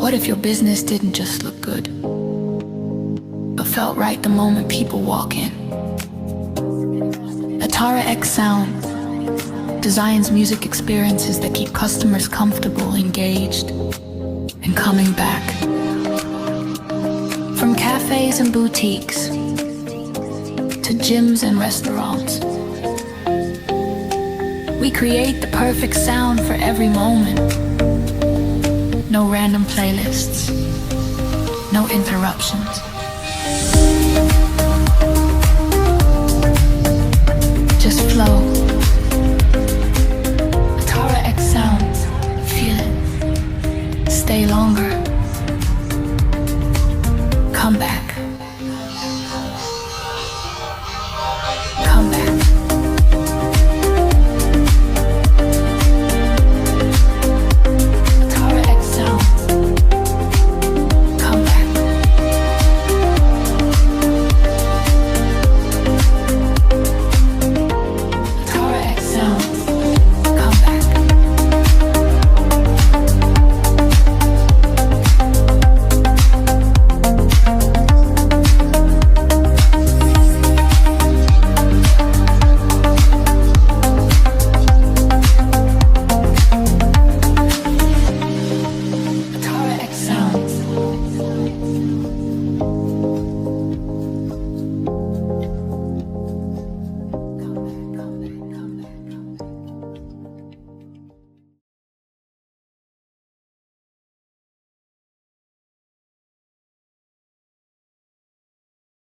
What if your business didn't just look good, but felt right the moment people walk in? Atar X Sounds designs music experiences that keep customers comfortable, engaged, and coming back. From cafes and boutiques to gyms and restaurants, we create the perfect sound for every moment. No random playlists, no interruptions. Just flow. Atar X Sounds, feel it. Stay long.